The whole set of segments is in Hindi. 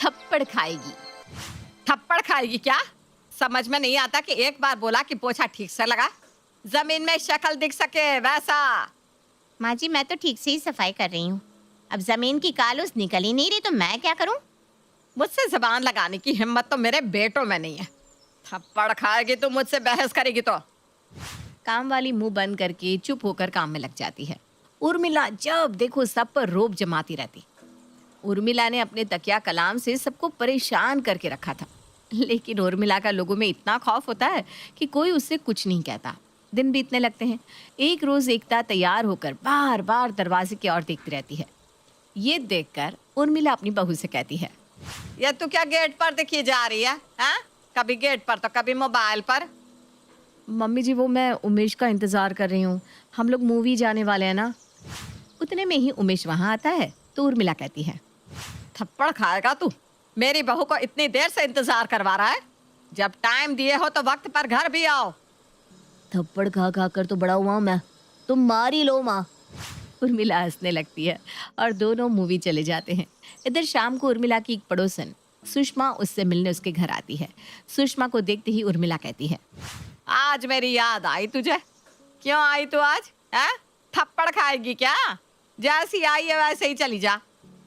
थप्पड़ खाएगी। थप्पड़ खाएगी क्या? समझ में नहीं आता कि एक बार बोला कि पोछा ठीक से लगा, जमीन में शक्ल दिख सके वैसा। माँ जी, मैं तो ठीक से ही सफाई कर रही हूँ। अब जमीन की कालूस निकल ही नहीं रही तो मैं क्या करूँ? मुझसे जबान लगाने की हिम्मत तो मेरे बेटों में नहीं है। थप्पड़ खाएगी तो मुझसे बहस करेगी तो। काम वाली मुंह बंद करके चुप होकर काम में लग जाती है। उर्मिला जब देखो सब पर रोब जमाती रहती। उर्मिला ने अपने तकिया कलाम से सबको परेशान करके रखा था, लेकिन उर्मिला का लोगों में इतना खौफ होता है कि कोई उससे कुछ नहीं कहता। दिन बीतने लगते हैं। एक रोज एकता तैयार होकर बार बार दरवाजे की ओर देखती रहती है। ये देखकर उर्मिला अपनी बहू से कहती है, ये तू क्या गेट पर देखी जा रही है? हाँ? कभी गेट पर तो कभी मोबाइल पर। मम्मी जी, वो मैं उमेश का इंतजार कर रही हूँ, हम लोग मूवी जाने वाले हैं ना। उतने में ही उमेश वहां आता है तो उर्मिला कहती है, थप्पड़ खाएगा तू? मेरी बहू को इतनी देर से इंतजार करवा रहा है? जब टाइम दिए हो तो वक्त पर घर भी आओ। थप्पड़ खा खा कर तो बड़ा हुआ मैं, तुम मार ही लो माँ। उर्मिला हंसने लगती है और दोनों मूवी चले जाते हैं। इधर शाम को उर्मिला की एक पड़ोसन सुषमा उससे मिलने उसके घर आती है। सुषमा को देखते ही उर्मिला कहती है, आज मेरी याद आई तुझे। क्यों आई तू आज? है? थप्पड़ खाएगी क्या? जैसी आई है वैसे ही चली जा।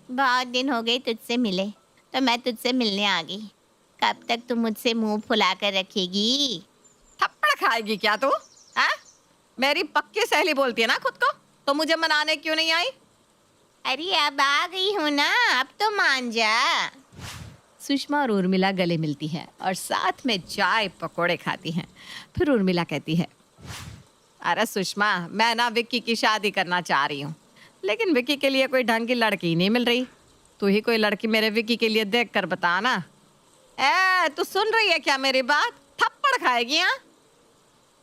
बहुत दिन हो गए तुझसे मिले तो मैं तुझसे मिलने आ गई। कब तक तू मुझसे मुंह फुला कर रखेगी? थप्पड़ खाएगी क्या तू? है? मेरी पक्की सहेली बोलती है ना खुद को, तो मुझे मनाने क्यों नहीं आई? अरे अब आ गई हूँ ना, अब तो मान जा। सुषमा और उर्मिला गले मिलती है और साथ में चाय पकोड़े खाती हैं। फिर उर्मिला कहती है, अरे सुषमा, मैं ना विक्की की शादी करना चाह रही हूँ, लेकिन विक्की के लिए कोई ढंग की लड़की नहीं मिल रही। तू ही कोई लड़की मेरे विक्की के लिए देख कर बता ना। तू सुन रही है क्या मेरी बात? थप्पड़ खाएगी? हाँ,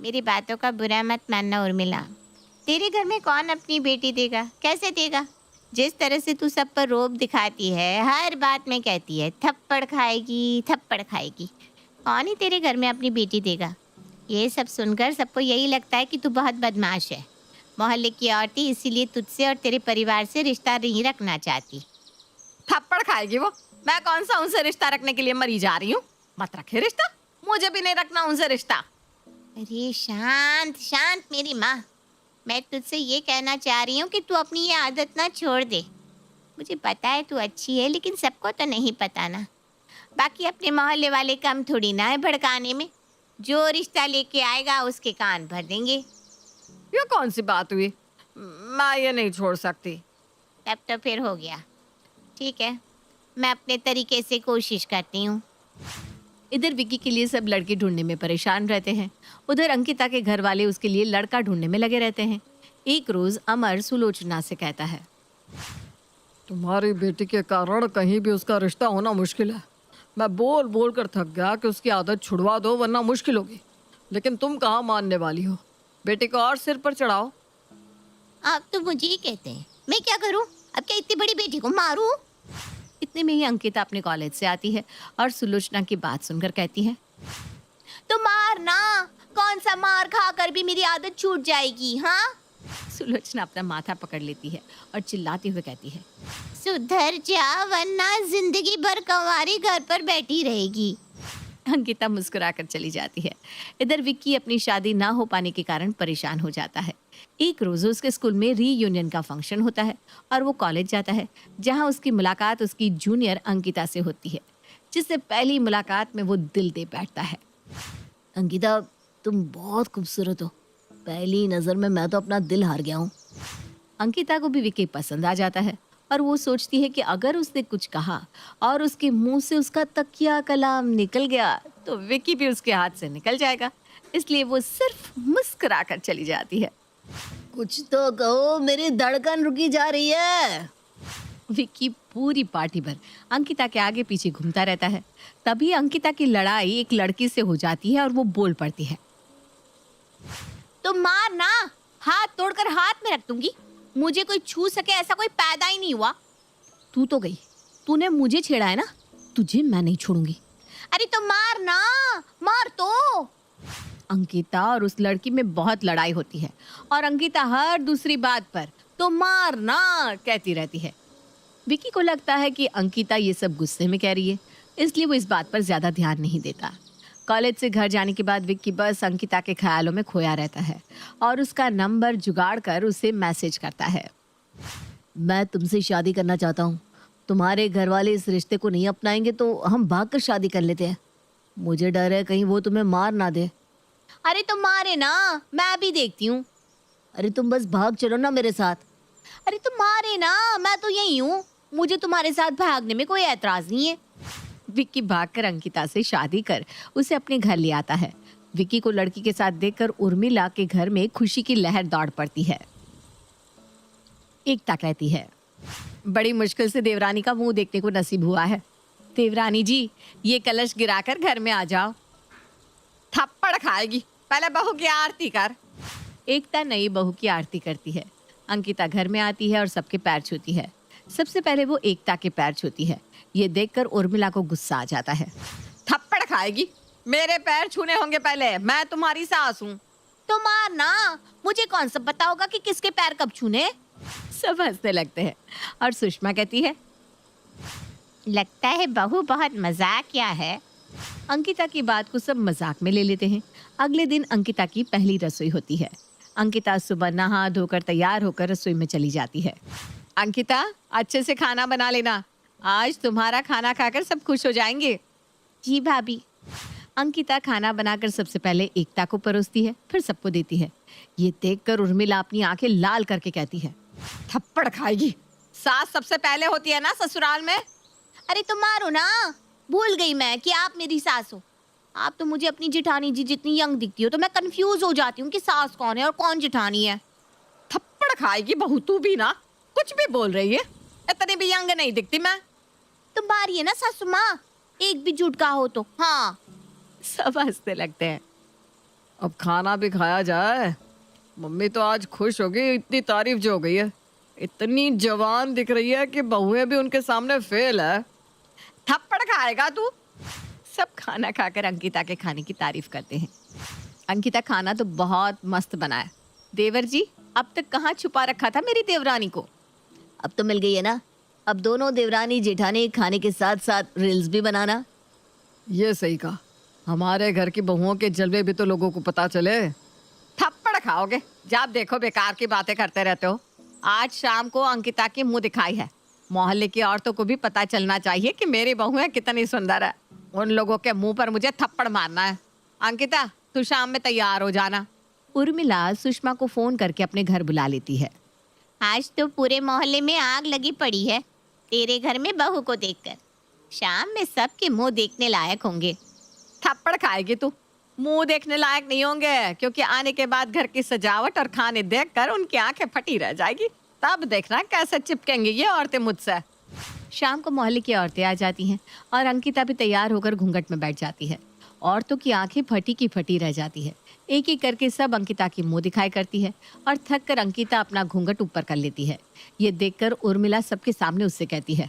मेरी बातों का बुरा मत मानना उर्मिला। तेरे घर में कौन अपनी बेटी देगा? कैसे देगा? जिस तरह से तू सब पर रोब दिखाती है, हर बात में कहती है थप्पड़ खाएगी थप्पड़ खाएगी, कौन ही तेरे घर में अपनी बेटी देगा? ये सब सुनकर सबको यही लगता है कि तू बहुत बदमाश है। मोहल्ले की औरतें इसीलिए तुझसे और तेरे परिवार से रिश्ता नहीं रखना चाहती। थप्पड़ खाएगी वो? मैं कौन सा उनसे रिश्ता रखने के लिए मरी जा रही हूँ? मत रखे रिश्ता, मुझे भी नहीं रखना उनसे रिश्ता। अरे शांत शांत मेरी माँ, मैं तुझसे ये कहना चाह रही हूँ कि तू अपनी ये आदत ना छोड़ दे। मुझे पता है तू अच्छी है, लेकिन सबको तो नहीं पता ना। बाकी अपने मोहल्ले वाले कम थोड़ी ना है भड़काने में। जो रिश्ता लेके आएगा उसके कान भर देंगे। ये कौन सी बात हुई? मैं ये नहीं छोड़ सकती। तब तो फिर हो गया। ठीक है, मैं अपने तरीके से कोशिश करती हूँ। इधर विक्की के लिए सब लड़के ढूंढने में परेशान रहते हैं। उधर अंकिता के घर वाले उसके लिए लड़का ढूंढने में लगे रहते हैं। एक रोज अमर सुलोचना से कहता है, तुम्हारी बेटी के कारण कहीं भी उसका रिश्ता होना मुश्किल है। मैं बोल बोल कर थक गया कि उसकी आदत छुड़वा दो वरना मुश्किल होगी, लेकिन तुम कहाँ मानने वाली हो। बेटी को और सिर पर चढ़ाओ। आप तो मुझे ही कहते हैं, मैं क्या करूँ? अब क्या इतनी बड़ी बेटी को मारूँ? इतने में ही अंकिता अपने कॉलेज से आती है और सुलोचना की बात सुनकर कहती है, तो मार ना, कौन सा मार खाकर भी मेरी आदत छूट जाएगी? हाँ? सुलोचना अपना माथा पकड़ लेती है और चिल्लाते हुए कहती है, सुधर जा वरना जिंदगी भर कंवारी घर पर बैठी रहेगी। अंकिता मुस्कुराकर चली जाती है। इधर विक्की अपनी शादी ना हो पाने के कारण परेशान हो जाता है। एक रोज उसके स्कूल में रीयूनियन का फंक्शन होता है और वो कॉलेज जाता है, जहां उसकी मुलाकात उसकी जूनियर अंकिता से होती है, जिससे पहली मुलाकात में वो दिल दे बैठता है। अंकिता, तुम बहुत खूबसूरत हो। पहली नजर में मैं तो अपना दिल हार गया हूँ। अंकिता को भी विक्की पसंद आ जाता है और वो सोचती है कि अगर उसने कुछ कहा और उसके मुंह से उसका तकिया कलाम निकल गया तो विक्की भी उसके हाथ से निकल जाएगा। इसलिए वो सिर्फ मुस्कुरा कर चली जाती है। कुछ तो कहो, मेरी धड़कन रुकी जा रही है। विक्की पूरी पार्टी भर अंकिता के आगे पीछे घूमता रहता है। तभी अंकिता की लड़ाई एक लड़की से हो जाती है और वो बोल पड़ती है, तो मार ना, हाथ तोड़कर हाथ में रख दूंगी। मुझे कोई छू सके ऐसा कोई पैदा ही नहीं हुआ। तू तो गई, तूने मुझे छेड़ा है ना, तुझे मैं नहीं छोड़ूंगी। अरे तो मार ना, मार तो। अंकिता और उस लड़की में बहुत लड़ाई होती है और अंकिता हर दूसरी बात पर तो मार ना कहती रहती है। विक्की को लगता है कि अंकिता ये सब गुस्से में कह रही है, इसलिए वो इस बात पर ज्यादा ध्यान नहीं देता। कॉलेज से घर जाने के बाद विक्की बस अंकिता के ख्यालों में खोया रहता है और उसका नंबर जुगाड़ कर उसे मैसेज करता है। मैं तुमसे शादी करना चाहता हूँ। तुम्हारे घर वाले इस रिश्ते को नहीं अपनाएंगे तो हम भागकर शादी कर लेते हैं। मुझे डर है कहीं वो तुम्हें मार ना दे। अरे तो मारे ना, मैं भी देखती हूँ। अरे तुम बस भाग चलो ना मेरे साथ। अरे तो मारे ना, मैं तो यही हूँ, मुझे तुम्हारे साथ भागने में कोई ऐतराज नहीं है। विक्की भागकर अंकिता से शादी कर उसे अपने घर ले आता है। विक्की को लड़की के साथ देखकर उर्मिला के घर में खुशी की लहर दौड़ पड़ती है। एकता कहती है, बड़ी मुश्किल से देवरानी का मुंह देखने को नसीब हुआ है। देवरानी जी, ये कलश गिराकर घर में आ जाओ। थप्पड़ खाएगी, पहले बहू की आरती कर। एकता नई बहू की आरती करती है। अंकिता घर में आती है और सबके पैर छूती है। सबसे पहले वो एकता के पैर छूती है। ये देखकर उर्मिला को गुस्सा आ जाता है। थप्पड़ खाएगी, मेरे पैर छूने होंगे पहले, मैं तुम्हारी सास हूँ। तो मारना, मुझे कौन सा पता होगा कि किसके पैर कब छूने। सब हंसने लगते हैं और सुषमा कहती है, लगता है बहू बहुत मजाकिया है। अंकिता की बात को सब मजाक में ले लेते हैं। अगले दिन अंकिता की पहली रसोई होती है। अंकिता सुबह नहा धोकर तैयार होकर रसोई में चली जाती है। अंकिता, अच्छे से खाना बना लेना, आज तुम्हारा खाना खाकर सब खुश हो जाएंगे। जी भाभी। अंकिता खाना बनाकर सबसे पहले एकता को परोसती है, फिर सबको देती है। ये देखकर उर्मिला अपनी आंखें लाल करके कहती है, थप्पड़ खाएगी, सास सबसे पहले होती है ना ससुराल में। अरे तो मारो ना, भूल गई मैं कि आप मेरी सास हो। आप तो मुझे अपनी जेठानी जी जितनी यंग दिखती हो, तो मैं कंफ्यूज हो जाती हूँ कि सास कौन है और कौन जेठानी है। थप्पड़ खाएगी बहू, तू भी ना कुछ भी बोल रही है, इतनी भी यंग नहीं दिखती मैं। तुम मारिए ना सासू माँ, एक भी झूठ कहा हो तो। हाँ। सब हंसने लगते हैं। अब खाना भी खाया जाए। मम्मी तो आज खुश हो गई, इतनी तारीफ जो हो गई है। इतनी जवान दिख रही है कि बहुएं भी उनके सामने फेल है। थप्पड़ खाएगा तू। सब खाना खाकर अंकिता के खाने की तारीफ करते हैं। अंकिता खाना तो बहुत मस्त बना है। देवर जी, अब तक कहाँ छुपा रखा था मेरी देवरानी को? अब तो मिल गई है ना। अब दोनों देवरानी जेठानी खाने के साथ साथ रील्स भी बनाना। ये सही कहा, हमारे घर की बहुओं के जलवे भी तो लोगों को पता चले। थप्पड़ खाओगे, जब देखो बेकार की बातें करते रहते हो। आज शाम को अंकिता की मुंह दिखाई है। मोहल्ले की औरतों को भी पता चलना चाहिए कि मेरी बहुएं कितनी सुंदर है। उन लोगों के मुंह पर मुझे थप्पड़ मारना है। अंकिता, तू शाम में तैयार हो जाना। उर्मिला सुषमा को फोन करके अपने घर बुला लेती है। आज तो पूरे मोहल्ले में आग लगी पड़ी है तेरे घर में बहू को देखकर। शाम में सबके मुंह देखने लायक होंगे। थप्पड़ खाएगी तू। मुंह देखने लायक नहीं होंगे, क्योंकि आने के बाद घर की सजावट और खाने देखकर उनकी आंखें फटी रह जाएगी। तब देखना कैसे चिपकेंगी ये औरतें मुझसे। शाम को मोहल्ले की औरतें आ जाती हैं और अंकिता भी तैयार होकर घूंघट में बैठ जाती है। औरतों की आंखें फटी की फटी रह जाती है। एक एक करके सब अंकिता की मुंह दिखाई करती है और थक कर अंकिता अपना घूंघट ऊपर कर लेती है। ये देखकर उर्मिला सबके सामने उससे कहती है,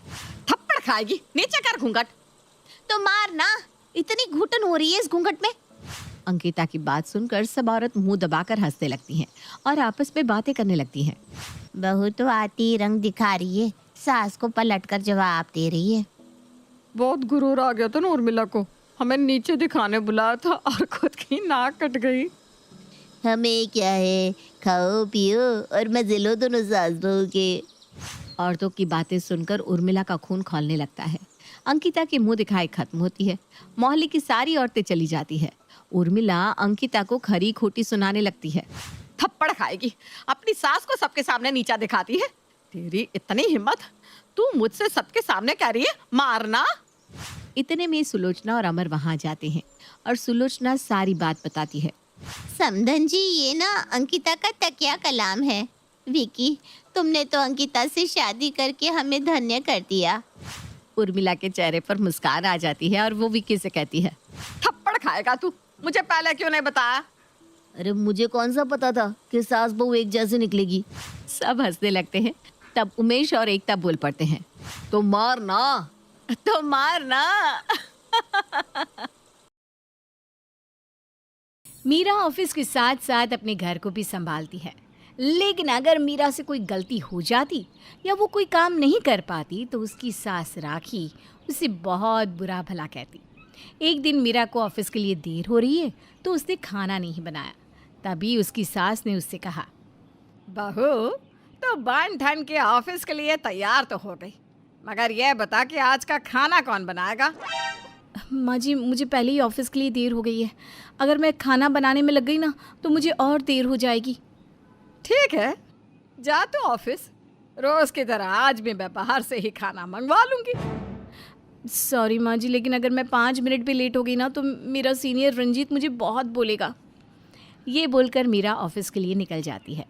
थप्पड़ खाएगी, नीचे कर घूंघट। तो मारना, इतनी घुटन हो रही है इस घूंघट में। अंकिता की बात सुनकर सब औरत मुंह दबाकर हंसने लगती हैं और आपस में बातें करने लगती हैं। बहू तो आती रंग दिखा रही है, सास को पलटकर जवाब दे रही है। बहुत गुरूर आ गया था ना उर्मिला को। हमें नीचे दिखाने बुलाया था और खुद की नाक कट गई। हमें क्या है, खाओ पियो और मजे लो दोनों सास बहू के। औरतों की बातें सुनकर उर्मिला का खून खौलने लगता है। अंकिता की मुंह दिखाई खत्म होती है। मोहल्ले की सारी औरतें चली जाती है। उर्मिला अंकिता को खरी खोटी सुनाने लगती है। थप्पड़ खाएगी, अपनी सास को सबके सामने नीचा दिखाती है। तेरी इतनी हिम्मत, तू मुझसे सबके सामने कह रही है मारना। इतने में सुलोचना और अमर वहां जाते हैं और सुलोचना सारी बात बताती है। समधन जी, ये ना अंकिता का तकिया कलाम है। विकी, तुमने तो अंकिता से शादी करके हमें धन्य कर दिया। उर्मिला के चेहरे पर मुस्कान आ जाती है और वो विकी से कहती है, थप्पड़ खाएगा तू, मुझे पहले क्यों नहीं बताया? अरे मुझे कौन सा पता था कि सास बहू एक जैसे निकलेगी। सब हंसने लगते हैं। तब उमेश और एकता बोल पड़ते हैं, तो मारना, तो मारना। मीरा ऑफिस के साथ साथ अपने घर को भी संभालती है। लेकिन अगर मीरा से कोई गलती हो जाती या वो कोई काम नहीं कर पाती तो उसकी सास राखी उसे बहुत बुरा भला कहती। एक दिन मीरा को ऑफिस के लिए देर हो रही है तो उसने खाना नहीं बनाया। तभी उसकी सास ने उससे कहा, बहू तो बन ठन के ऑफिस के लिए तैयार तो हो गई, मगर यह बता कि आज का खाना कौन बनाएगा? माँ जी मुझे पहले ही ऑफिस के लिए देर हो गई है। अगर मैं खाना बनाने में लग गई ना तो मुझे और देर हो जाएगी। ठीक है, जा तू ऑफिस। रोज की तरह आज भी मैं बाहर से ही खाना मंगवा लूंगी। सॉरी माँ जी, लेकिन अगर मैं 5 मिनट भी लेट हो गई ना तो मेरा सीनियर रंजीत मुझे बहुत बोलेगा। ये बोलकर मीरा ऑफिस के लिए निकल जाती है।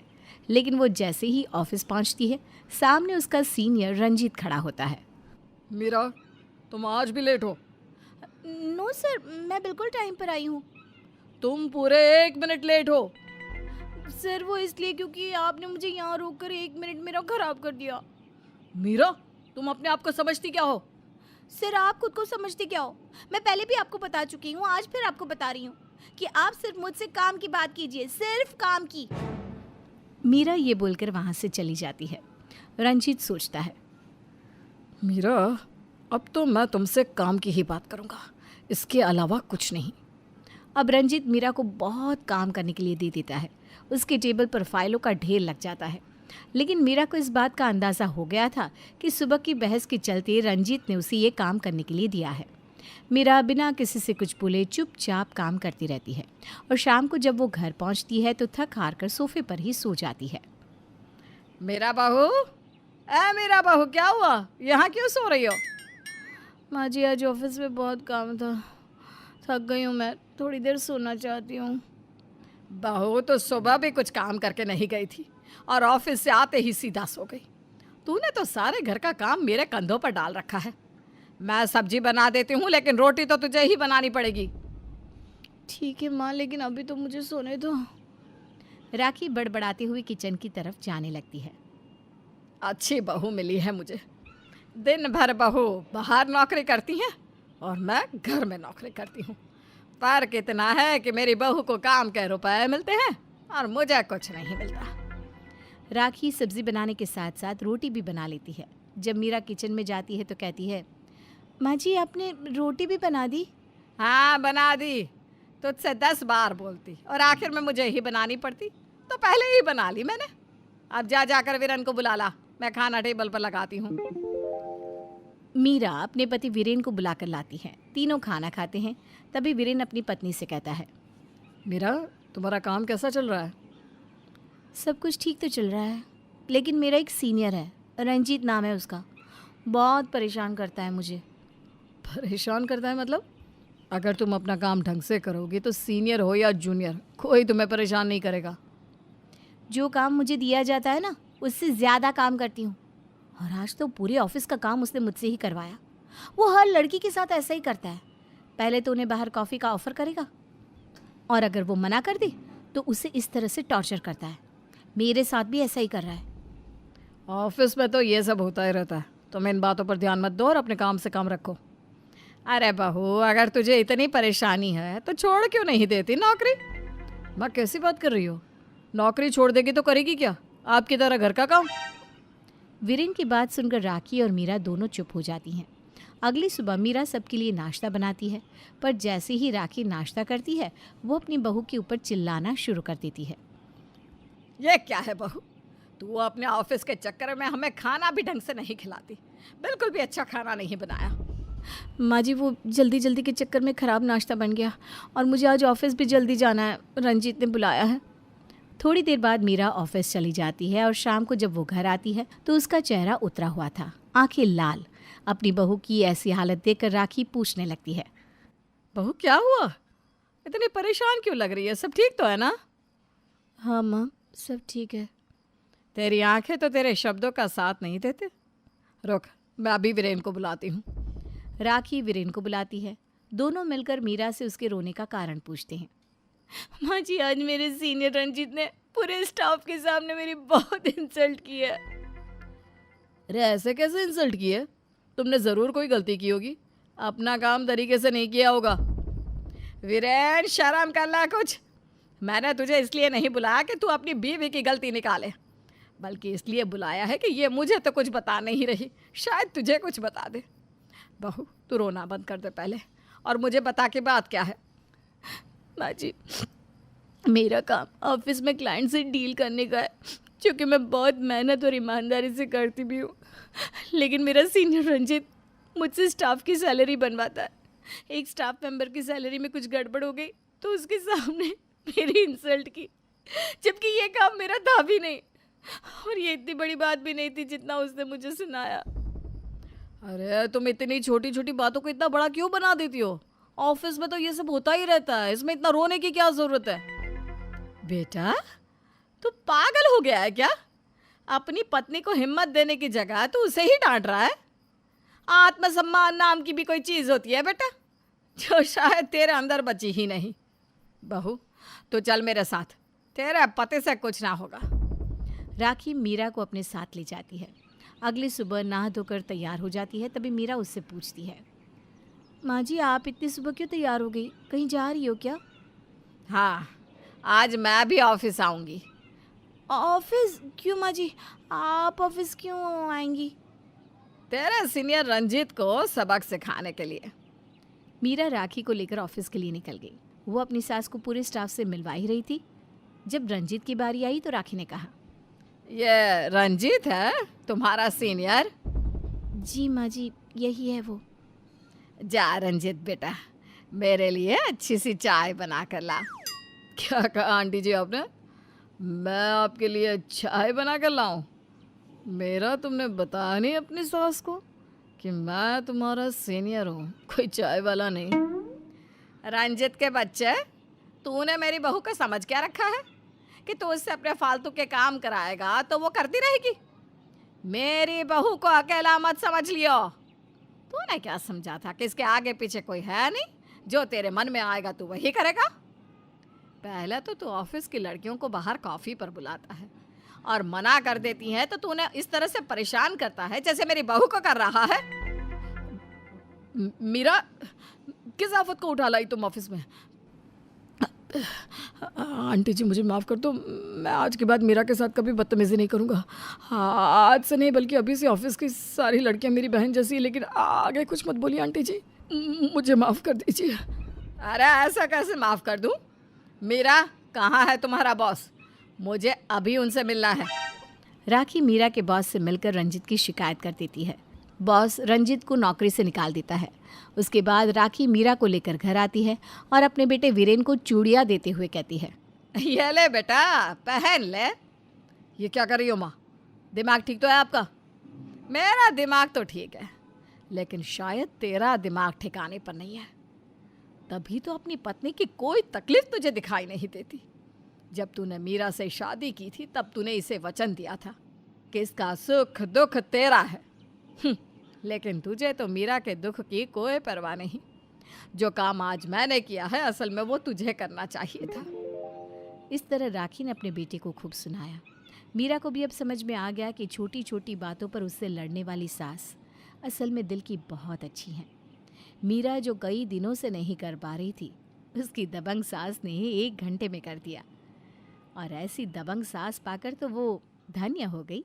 लेकिन वो जैसे ही ऑफिस पहुंचती है, सामने उसका सीनियर रंजीत खड़ा होता है। मीरा, तुम आज भी लेट हो। नो सर, मैं बिल्कुल टाइम पर आई हूँ। तुम पूरे 1 मिनट लेट हो। सर वो इसलिए क्योंकि आपने मुझे यहाँ रोककर 1 मिनट मेरा खराब कर दिया। मीरा, तुम अपने आप को समझती क्या हो? सर आप खुद को समझते क्या हो? मैं पहले भी आपको बता चुकी हूँ, आज फिर आपको बता रही हूँ कि आप सिर्फ मुझसे काम की बात कीजिए, सिर्फ काम की। मीरा ये बोलकर वहाँ से चली जाती है। रंजीत सोचता है, मीरा, अब तो मैं तुमसे काम की ही बात करूँगा, इसके अलावा कुछ नहीं। अब रंजीत मीरा को बहुत काम करने के लिए दे देता है। उसके टेबल पर फाइलों का ढेर लग जाता है। लेकिन मीरा को इस बात का अंदाज़ा हो गया था कि सुबह की बहस के चलते रंजीत ने उसे ये काम करने के लिए दिया है। मीरा बिना किसी से कुछ बोले चुपचाप काम करती रहती है और शाम को जब वो घर पहुंचती है तो थक हार कर सोफे पर ही सो जाती है। मेरा बहू, मेरा बहू, क्या हुआ? यहाँ क्यों सो रही हो? माँ जी आज ऑफिस में बहुत काम था, थक गई हूँ मैं, थोड़ी देर सोना चाहती हूँ। बहू तो सुबह भी कुछ काम करके नहीं गई थी और ऑफिस से आते ही सीधा सो गई। तूने तो सारे घर का काम मेरे कंधों पर डाल रखा है। मैं सब्जी बना देती हूँ, लेकिन रोटी तो तुझे ही बनानी पड़ेगी। ठीक है माँ, लेकिन अभी तो मुझे सोने दो। राखी बड़बड़ाती हुई किचन की तरफ जाने लगती है। अच्छी बहू मिली है मुझे। दिन भर बहू बाहर नौकरी करती हैं और मैं घर में नौकरी करती हूँ। फर्क इतना है कि मेरी बहू को काम के रुपए मिलते हैं और मुझे कुछ नहीं मिलता। राखी सब्जी बनाने के साथ साथ रोटी भी बना लेती है। जब मीरा किचन में जाती है तो कहती है, माँ जी आपने रोटी भी बना दी? हाँ, बना दी। तुझसे 10 बार बोलती और आखिर में मुझे ही बनानी पड़ती, तो पहले ही बना ली मैंने। अब जाकर वीरन को बुला ला, मैं खाना टेबल पर लगाती हूँ। मीरा अपने पति वीरेन को बुलाकर लाती है। तीनों खाना खाते हैं। तभी वीरेन अपनी पत्नी से कहता है, मीरा, तुम्हारा काम कैसा चल रहा है? सब कुछ ठीक तो चल रहा है, लेकिन मेरा एक सीनियर है, रंजीत नाम है उसका, बहुत परेशान करता है मुझे। परेशान करता है मतलब? अगर तुम अपना काम ढंग से करोगी तो सीनियर हो या जूनियर, कोई तुम्हें परेशान नहीं करेगा। जो काम मुझे दिया जाता है ना, उससे ज़्यादा काम करती हूँ, और आज तो पूरे ऑफिस का काम उसने मुझसे ही करवाया। वो हर लड़की के साथ ऐसा ही करता है। पहले तो उन्हें बाहर कॉफ़ी का ऑफ़र करेगा और अगर वो मना कर दे तो उसे इस तरह से टॉर्चर करता है। मेरे साथ भी ऐसा ही कर रहा है। ऑफिस में तो ये सब होता ही रहता है। तुम इन बातों पर ध्यान मत दो और अपने काम से काम रखो। अरे बहू, अगर तुझे इतनी परेशानी है तो छोड़ क्यों नहीं देती नौकरी? माँ, कैसी बात कर रही हो? नौकरी छोड़ देगी तो करेगी क्या? आपकी तरह घर का काम? वीरेन की बात सुनकर राखी और मीरा दोनों चुप हो जाती हैं। अगली सुबह मीरा सबके लिए नाश्ता बनाती है, पर जैसे ही राखी नाश्ता करती है वो अपनी बहू के ऊपर चिल्लाना शुरू कर देती है। ये क्या है बहू, तू अपने ऑफिस के चक्कर में हमें खाना भी ढंग से नहीं खिलाती। बिल्कुल भी अच्छा खाना नहीं बनाया। माँ जी वो जल्दी जल्दी के चक्कर में ख़राब नाश्ता बन गया और मुझे आज ऑफिस भी जल्दी जाना है, रंजीत ने बुलाया है। थोड़ी देर बाद मीरा ऑफिस चली जाती है और शाम को जब वो घर आती है तो उसका चेहरा उतरा हुआ था, आंखें लाल। अपनी बहू की ऐसी हालत देखकर राखी पूछने लगती है, बहू क्या हुआ? इतनी परेशान क्यों लग रही है? सब ठीक तो है ना? हाँ माँ, सब ठीक है। तेरी आंखें तो तेरे शब्दों का साथ नहीं देते। रुक, मैं अभी वीरेन को बुलाती हूँ। राखी वीरेन को बुलाती है। दोनों मिलकर मीरा से उसके रोने का कारण पूछते हैं। माँ जी आज मेरे सीनियर रंजीत ने पूरे स्टाफ के सामने मेरी बहुत इंसल्ट की है। अरे ऐसे कैसे इंसल्ट की है? तुमने ज़रूर कोई गलती की होगी, अपना काम तरीके से नहीं किया होगा। वीरेन, शर्म कर ला कुछ। मैंने तुझे इसलिए नहीं बुलाया कि तू अपनी बीवी की गलती निकाले, बल्कि इसलिए बुलाया है कि ये मुझे तो कुछ बता नहीं रही, शायद तुझे कुछ बता दे। बहू, तू रोना बंद कर दे पहले और मुझे बता के बात क्या है। माँ जी, मेरा काम ऑफिस में क्लाइंट से डील करने का है, क्योंकि मैं बहुत मेहनत और ईमानदारी से करती भी हूँ। लेकिन मेरा सीनियर रंजित मुझसे स्टाफ की सैलरी बनवाता है। एक स्टाफ मेंबर की सैलरी में कुछ गड़बड़ हो गई तो उसके सामने मेरी इंसल्ट की, जबकि ये काम मेरा था भी नहीं और ये इतनी बड़ी बात भी नहीं थी जितना उसने मुझे सुनाया। अरे तुम इतनी छोटी छोटी बातों को इतना बड़ा क्यों बना देती हो? ऑफिस में तो ये सब होता ही रहता है, इसमें इतना रोने की क्या जरूरत है? बेटा, तू पागल हो गया है क्या? अपनी पत्नी को हिम्मत देने की जगह तू उसे ही डांट रहा है। आत्मसम्मान नाम की भी कोई चीज होती है बेटा, जो शायद तेरे अंदर बची ही नहीं। बहू, तो चल मेरे साथ, तेरे पति से कुछ ना होगा। राखी मीरा को अपने साथ ले जाती है। अगली सुबह नहा धोकर तैयार हो जाती है। तभी मीरा उससे पूछती है, माँ जी आप इतनी सुबह क्यों तैयार हो गई? कहीं जा रही हो क्या? हाँ, आज मैं भी ऑफिस आऊंगी। ऑफिस क्यों माँ जी? आप ऑफिस क्यों आएंगी? तेरे सीनियर रंजीत को सबक सिखाने के लिए। मीरा राखी को लेकर ऑफिस के लिए निकल गई। वो अपनी सास को पूरे स्टाफ से मिलवा ही रही थी। जब रंजीत की बारी आई तो राखी ने कहा, ये रंजीत है तुम्हारा सीनियर? जी माँ जी, यही है वो। जा रंजीत बेटा, मेरे लिए अच्छी सी चाय बना कर ला। क्या कहा आंटी जी आपने? मैं आपके लिए चाय बना कर लाऊं? मेरा तुमने बताया नहीं अपनी सास को कि मैं तुम्हारा सीनियर हूँ, कोई चाय वाला नहीं। रंजीत के बच्चे, तूने मेरी बहू का समझ क्या रखा है कि तू उससे अपने फालतू के काम कराएगा तो वो करती रहेगी? मेरी बहू को अकेला मत समझ लियो। तूने क्या समझा था कि इसके आगे पीछे कोई है नहीं, जो तेरे मन में आएगा तू वही करेगा? पहले तो तू ऑफिस की लड़कियों को बाहर कॉफ़ी पर बुलाता है और मना कर देती है, तो तूने इस तरह से परेशान करता है जैसे मेरी बहू को कर रहा है। मीरा, किस आफत को उठा लाई तुम ऑफिस में? आंटी जी मुझे माफ़ कर दो, मैं आज के बाद मीरा के साथ कभी बदतमीज़ी नहीं करूँगा। आज से नहीं बल्कि अभी से ऑफिस की सारी लड़कियाँ मेरी बहन जैसी, लेकिन आगे कुछ मत बोलिए आंटी जी, मुझे माफ़ कर दीजिए। अरे ऐसा कैसे माफ़ कर दूँ? मीरा, कहाँ है तुम्हारा बॉस? मुझे अभी उनसे मिलना है। राखी मीरा के बॉस से मिलकर रंजीत की शिकायत कर देती है। बॉस रंजीत को नौकरी से निकाल देता है। उसके बाद राखी मीरा को लेकर घर आती है और अपने बेटे वीरेन को चूड़ियाँ देते हुए कहती है, ये ले बेटा, पहन ले। ये क्या कर रही हो माँ? दिमाग ठीक तो है आपका? मेरा दिमाग तो ठीक है, लेकिन शायद तेरा दिमाग ठिकाने पर नहीं है। तभी तो अपनी पत्नी की कोई तकलीफ तुझे दिखाई नहीं देती। जब तूने मीरा से शादी की थी तब तूने इसे वचन दिया था कि इसका सुख दुख तेरा है। लेकिन तुझे तो मीरा के दुख की कोई परवाह नहीं। जो काम आज मैंने किया है असल में वो तुझे करना चाहिए था। इस तरह राखी ने अपने बेटे को खूब सुनाया। मीरा को भी अब समझ में आ गया कि छोटी छोटी बातों पर उससे लड़ने वाली सास असल में दिल की बहुत अच्छी हैं। मीरा जो कई दिनों से नहीं कर पा रही थी, उसकी दबंग सास ने 1 घंटे में कर दिया। और ऐसी दबंग सास पाकर तो वो धन्य हो गई।